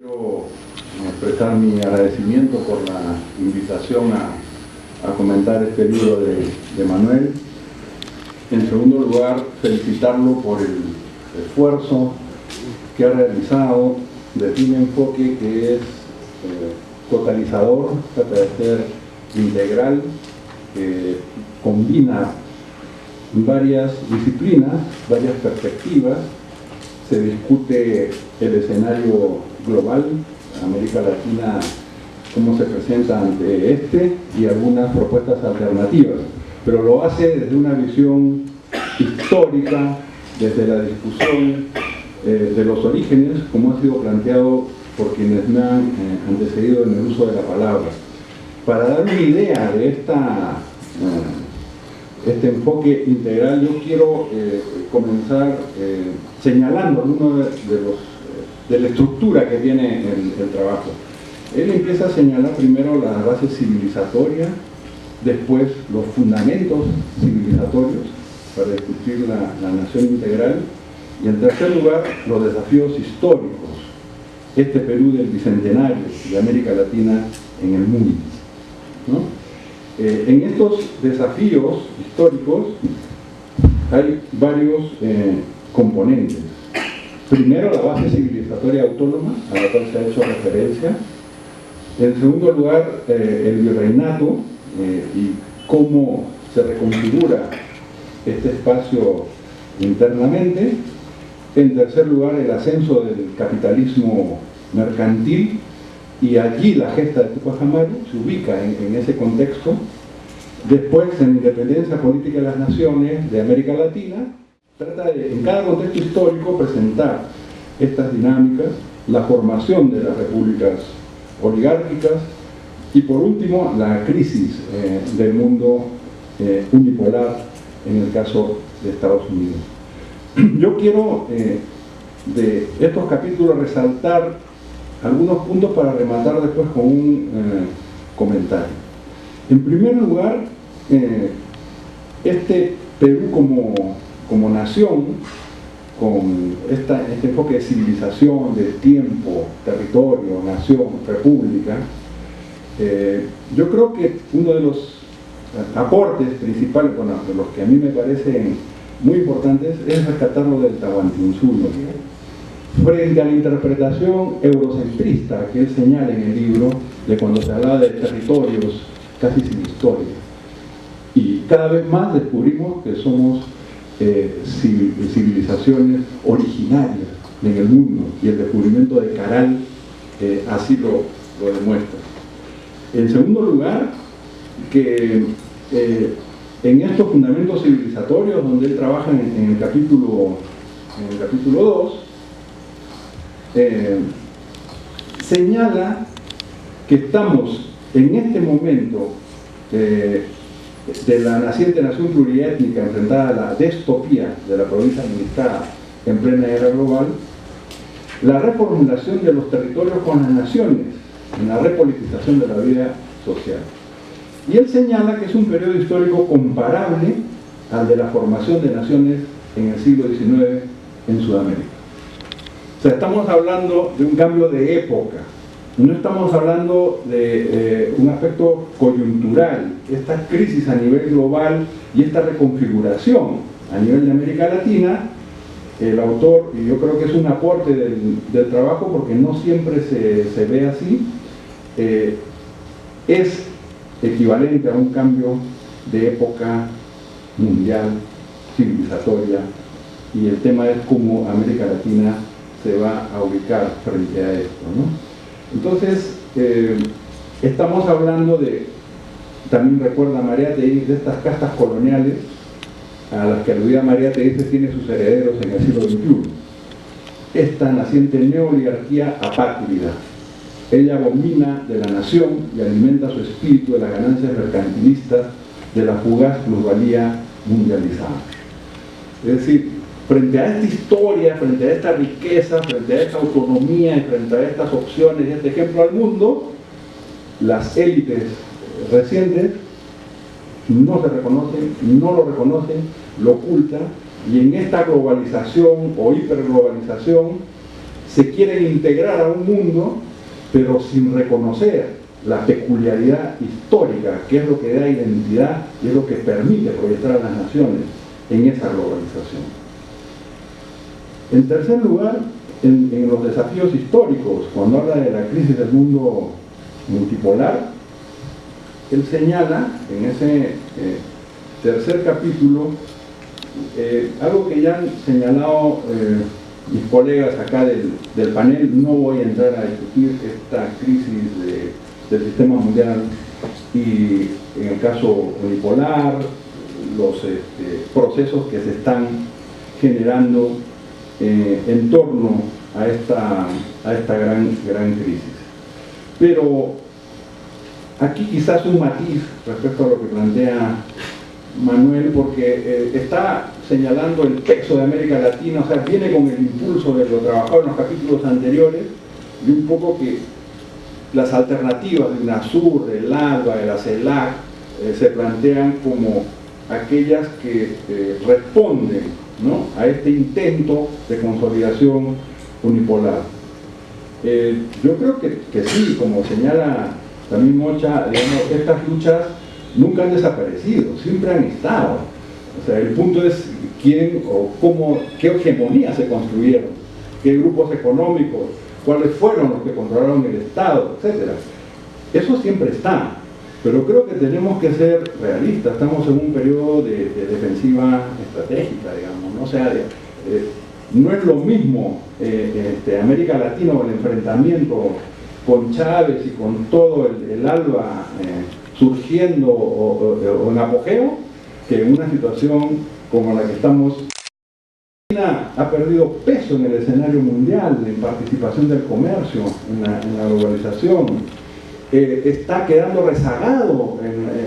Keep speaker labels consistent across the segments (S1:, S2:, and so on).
S1: Quiero expresar mi agradecimiento por la invitación a comentar este libro de Manuel. En segundo lugar, felicitarlo por el esfuerzo que ha realizado desde un enfoque que es totalizador, trata de ser integral, que combina varias disciplinas, varias perspectivas. Se discute el escenario global, América Latina, cómo se presenta ante este y algunas propuestas alternativas, pero lo hace desde una visión histórica, desde la discusión de los orígenes, como ha sido planteado por quienes me han antecedido en el uso de la palabra. Para dar una idea de este enfoque integral, yo quiero comenzar señalando algunos de la estructura que tiene el trabajo. Él empieza a señalar primero las bases civilizatorias, después los fundamentos civilizatorios para discutir la nación integral, y en tercer lugar los desafíos históricos, este Perú del Bicentenario de América Latina en el mundo, ¿no? En estos desafíos históricos hay varios componentes. Primero, la base civilizatoria autónoma, a la cual se ha hecho referencia. En segundo lugar, el virreinato y cómo se reconfigura este espacio internamente. En tercer lugar, el ascenso del capitalismo mercantil, y allí la gesta de Tupac Amaru se ubica en ese contexto. Después, en Independencia Política de las Naciones de América Latina, trata de, en cada contexto histórico, presentar estas dinámicas, la formación de las repúblicas oligárquicas y, por último, la crisis del mundo unipolar en el caso de Estados Unidos. Yo quiero de estos capítulos resaltar algunos puntos para rematar después con un comentario. En primer lugar, este Perú como nación, con este enfoque de civilización, de tiempo, territorio, nación, república, yo creo que uno de los aportes principales, bueno, de los que a mí me parecen muy importantes, es rescatarlo del Tahuantinsuyo, frente a la interpretación eurocentrista que él señala en el libro, de cuando se hablaba de territorios casi sin historia. Y cada vez más descubrimos que somos civilizaciones originarias en el mundo, y el descubrimiento de Caral así lo demuestra. En segundo lugar, que en estos fundamentos civilizatorios, donde él trabaja en el capítulo 2, señala que estamos en este momento de la naciente nación pluriétnica enfrentada a la distopía de la provincia administrada en plena era global, la reformulación de los territorios con las naciones en la repolitización de la vida social. Y él señala que es un periodo histórico comparable al de la formación de naciones en el siglo XIX en Sudamérica. O sea, estamos hablando de un cambio de época, no estamos hablando de un aspecto coyuntural. Esta crisis a nivel global y esta reconfiguración a nivel de América Latina, el autor, y yo creo que es un aporte del trabajo porque no siempre se ve así, es equivalente a un cambio de época mundial, civilizatoria, y el tema es cómo América Latina se va a ubicar frente a esto, ¿no? Entonces, estamos hablando de, también recuerda María Teiz, de estas castas coloniales a las que aludía María Teiz, tiene sus herederos en el siglo XXI. Esta naciente neoligarquía apátrida, ella abomina de la nación y alimenta su espíritu de las ganancias mercantilistas de la fugaz plusvalía mundializada. Es decir, frente a esta historia, frente a esta riqueza, frente a esta autonomía y frente a estas opciones y este ejemplo al mundo, las élites recientes no se reconocen, no lo reconocen, lo ocultan, y en esta globalización o hiperglobalización se quieren integrar a un mundo, pero sin reconocer la peculiaridad histórica, que es lo que da identidad y es lo que permite proyectar a las naciones en esa globalización. En tercer lugar, en los desafíos históricos, cuando habla de la crisis del mundo multipolar, él señala en ese tercer capítulo algo que ya han señalado mis colegas acá del panel. No voy a entrar a discutir esta crisis del sistema mundial y, en el caso unipolar, los procesos que se están generando en torno a esta gran crisis. Pero aquí quizás un matiz respecto a lo que plantea Manuel, porque está señalando el peso de América Latina, o sea, viene con el impulso de lo trabajado en los capítulos anteriores, y un poco que las alternativas de UNASUR, del ALBA, de la CELAC, se plantean como aquellas que responden, ¿no?, a este intento de consolidación unipolar. Yo creo que sí, como señala también Mocha, digamos, estas luchas nunca han desaparecido, siempre han estado. O sea, el punto es quién o cómo, qué hegemonías se construyeron, qué grupos económicos, cuáles fueron los que controlaron el Estado, etc. Eso siempre está, pero creo que tenemos que ser realistas. Estamos en un periodo de defensiva estratégica, digamos, ¿no? O sea, no es lo mismo América Latina o el enfrentamiento con Chávez y con todo el ALBA surgiendo o en apogeo, que en una situación como la que estamos. China ha perdido peso en el escenario mundial, en participación del comercio, en la globalización, está quedando rezagado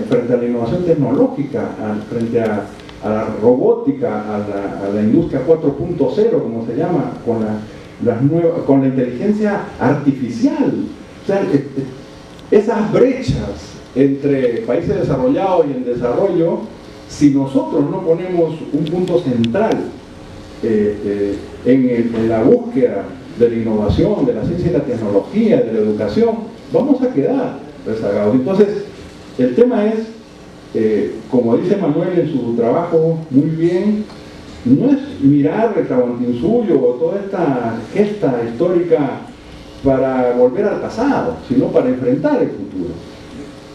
S1: frente a la innovación tecnológica, frente a la robótica, a la industria 4.0, como se llama, con la inteligencia artificial. O sea, esas brechas entre países desarrollados y en desarrollo, si nosotros no ponemos un punto central en la búsqueda de la innovación, de la ciencia y la tecnología, de la educación, vamos a quedar rezagados. Entonces, el tema es, como dice Manuel en su trabajo muy bien, no es mirar el Tahuantinsuyo o toda esta gesta histórica para volver al pasado, sino para enfrentar el futuro.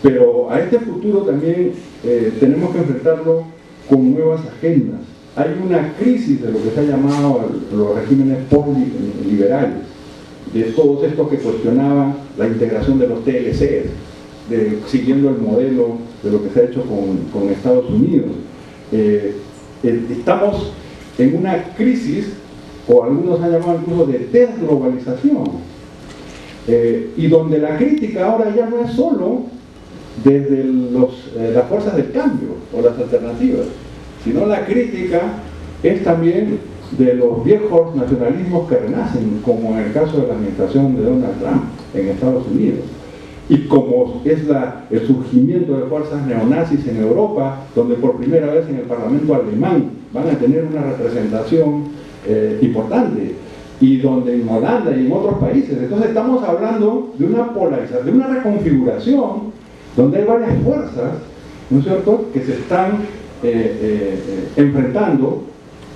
S1: Pero a este futuro también tenemos que enfrentarlo con nuevas agendas. Hay una crisis de lo que se ha llamado los regímenes post-liberales, de todos estos que cuestionaban la integración de los TLCs, siguiendo el modelo de lo que se ha hecho con Estados Unidos. Estamos en una crisis, o algunos han llamado incluso de desglobalización, y donde la crítica ahora ya no es solo desde las fuerzas del cambio o las alternativas, sino la crítica es también de los viejos nacionalismos que renacen, como en el caso de la administración de Donald Trump en Estados Unidos, y como es el surgimiento de fuerzas neonazis en Europa, donde por primera vez en el Parlamento alemán van a tener una representación importante, y donde en Holanda y en otros países. Entonces estamos hablando de una polarización, de una reconfiguración, donde hay varias fuerzas, ¿no es cierto?, que se están enfrentando,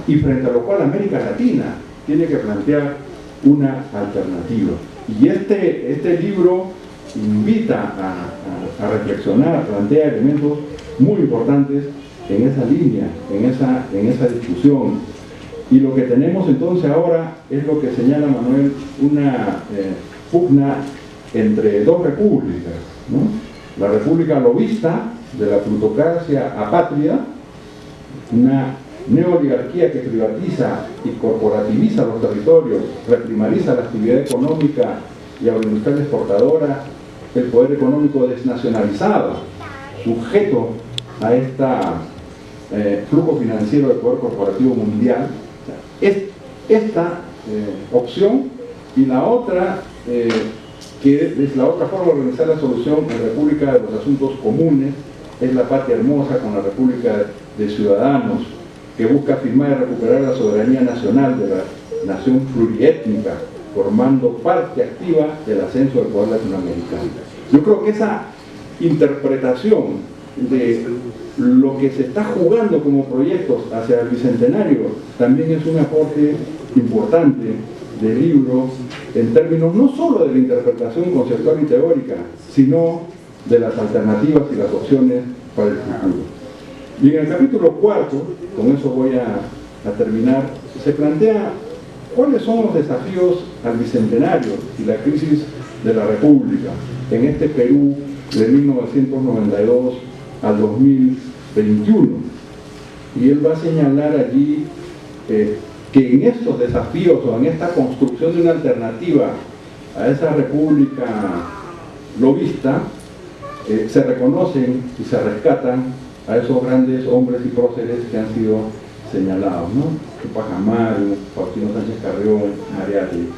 S1: y frente a lo cual América Latina tiene que plantear una alternativa. Y este libro invita a reflexionar, plantea elementos muy importantes en esa línea, en esa discusión. Y lo que tenemos entonces ahora es lo que señala Manuel, una pugna entre dos repúblicas, ¿no? La república lobista de la plutocracia apátrida, una neoligarquía que privatiza y corporativiza los territorios, reprimariza la actividad económica y agroindustrial exportadora, el poder económico desnacionalizado, sujeto a este flujo financiero del poder corporativo mundial. Es esta opción, y la otra, que es la otra forma de organizar la solución en República de los Asuntos Comunes, es la patria hermosa con la República de Ciudadanos, que busca afirmar y recuperar la soberanía nacional de la nación pluriétnica, formando parte activa del ascenso del poder latinoamericano. Yo creo que esa interpretación de lo que se está jugando como proyectos hacia el Bicentenario también es un aporte importante del libro en términos no solo de la interpretación conceptual y teórica, sino de las alternativas y las opciones para el futuro. Y en el capítulo 4, con eso voy a terminar, se plantea cuáles son los desafíos al Bicentenario y la crisis de la República en este Perú de 1992 al 2021. Y él va a señalar allí que en estos desafíos o en esta construcción de una alternativa a esa república lobista, se reconocen y se rescatan a esos grandes hombres y próceres que han sido señalados, ¿no? Tupac Amaru, Faustino Sánchez Carrión, Mariátegui.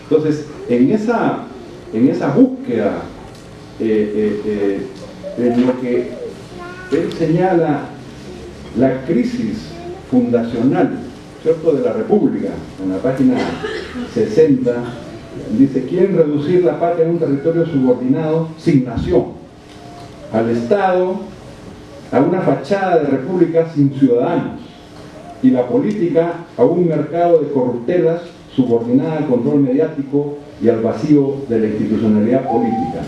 S1: Entonces, en esa búsqueda, en lo que él señala la crisis fundacional, ¿cierto?, de la República, en la página 60, dice: quieren reducir la patria a un territorio subordinado sin nación, al Estado a una fachada de república sin ciudadanos, y la política a un mercado de corruptelas subordinada al control mediático y al vacío de la institucionalidad política.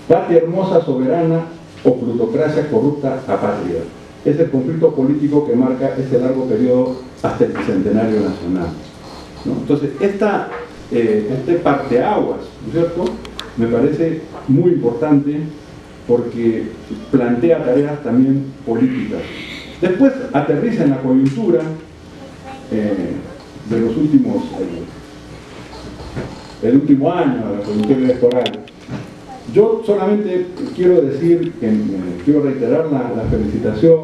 S1: Patria hermosa, soberana, o plutocracia corrupta, apátrida. Es el conflicto político que marca este largo periodo hasta el Bicentenario Nacional, ¿no? Entonces, este parteaguas, ¿no es cierto?, me parece muy importante porque plantea tareas también políticas. Después aterriza en la coyuntura de los últimos, el último año, la coyuntura electoral. Yo solamente quiero decir, quiero reiterar la felicitación.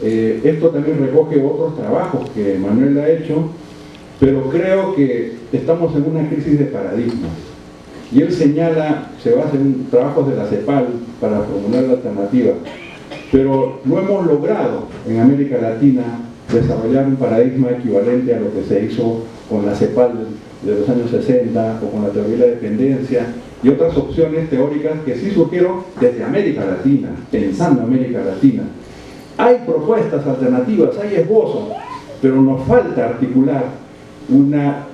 S1: Esto también recoge otros trabajos que Manuel ha hecho, pero creo que estamos en una crisis de paradigmas. Y él señala, se basa en trabajos de la CEPAL para formular la alternativa, pero no hemos logrado en América Latina desarrollar un paradigma equivalente a lo que se hizo con la CEPAL de los años 60 o con la teoría de la dependencia y otras opciones teóricas que sí surgieron desde América Latina, pensando América Latina. Hay propuestas alternativas, hay esbozos, pero nos falta articular una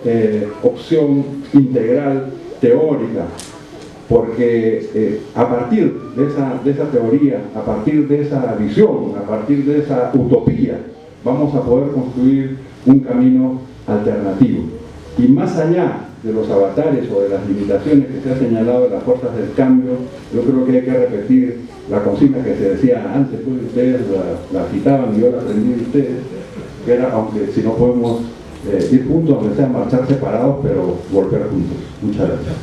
S1: opción integral teórica, porque a partir de esa teoría, a partir de esa visión, a partir de esa utopía, vamos a poder construir un camino alternativo. Y más allá de los avatares o de las limitaciones que se ha señalado de las fuerzas del cambio, yo creo que hay que repetir la consigna que se decía antes, pues ustedes la citaban y yo la aprendí de ustedes, que era, aunque si no podemos ir juntos, aunque sea marchar separados, pero volver juntos. Muchas gracias.